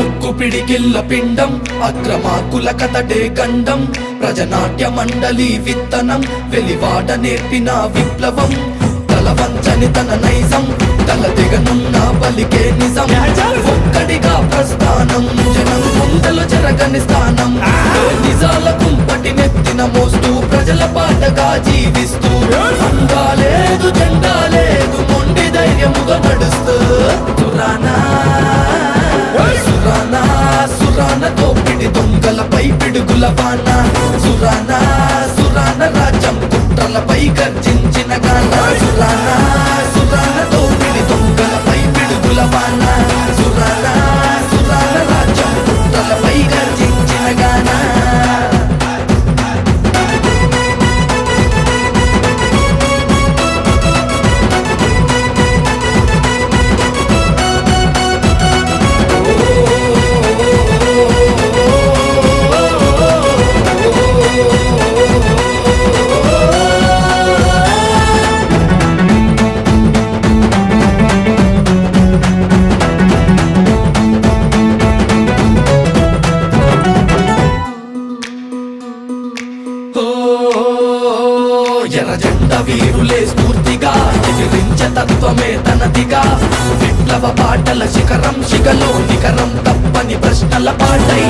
ఉక్కు పిడికిల్ల పిండం అక్రమాకుల కథడే గండం ప్రజనాట్య మండలి విత్తనం వెలివాడ నేర్పిన విప్లవం తలవంచని తన నైజం తల దిగనున్న బలికే నిజం ఒక్కడిగా ప్రస్థానం జనం గుండెలు జరగని స్థానం నిజాల కుంపటి నెత్తిన మోస్తూ ప్రజల పాటగా జీవిస్తూ అంగా లేదు జెండా లేదు మొండి ధైర్యముగా నడుస్తూ సురానా సురానా సురాన తోపిడి దొంగలపై పిడుగుల వాన సురానా సురాన రాజ్యం కుట్రలపై గర్జించిన గాన సురానా సురాన తోపిడి దొంగలపై పిడుగుల వాన సురానా సురాన రాజ్యం కుట్రలపై గర్జించిన గాన ఎర్ర జెండ వీరులే స్ఫూర్తిగా ఎదిరించ తత్వమే తనదిగా విప్లవ పాటల శిఖరం శిఖలో నికరం తప్పని ప్రశ్నల పాటై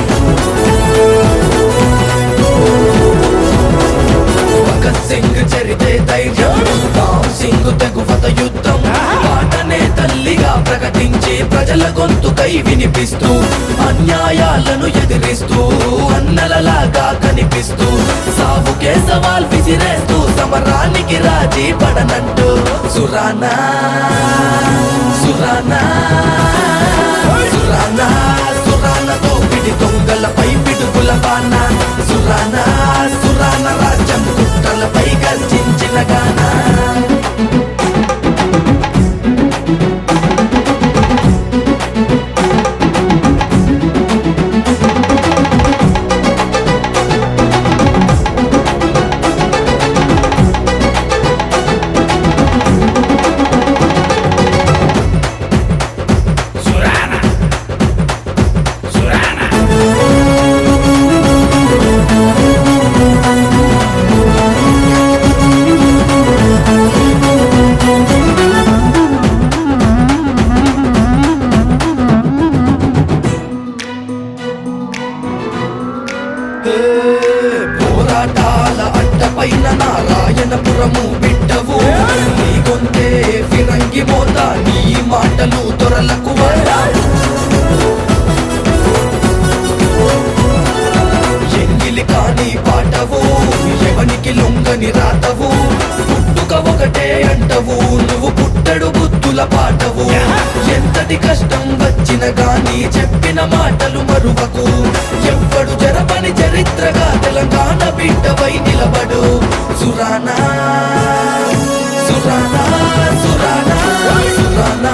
భగత్ సింగ్ చరితే ధైర్యం రామ్ సింగ్ తెగువత యుద్ధం పాటనే తల్లిగా ప్రకటించి ప్రజల గొంతుకై వినిపిస్తూ అన్యాయాలను ఎదిరిస్తూ అన్నలలాగా కనిపిస్తూ సావుకే సవాల్ విసిరేస్తూ సమరానికి రాజీ పడనంటూ సురానా సురానా సురానా సురాన తోపిడి దొంగలపై పిడుగుల బాణ సురానా సురాన రాజ్యం కుట్రలపై గర్జించిన గాన పోరాటాల అడ్డపైన నారాయణపురము బిడ్డవు నీ గొంతే ఫిరంగి మోత నీ మాటలు దొరలకు ఎంగిలి కాని పాటవు ఎవనికి లొంగని రాతవు పుట్టుక ఒకటే అంటవు నువ్వు పుట్టడు బుద్ధుల పాటవు ఎంతటి కష్టం వచ్చిన గాని చెప్పిన మాటలు మరువకు ఎవ్వడు జరపని చరిత్రగా తెలంగాణ బిడ్డవై నిలబడు సురానా సురానా సురానా సురానా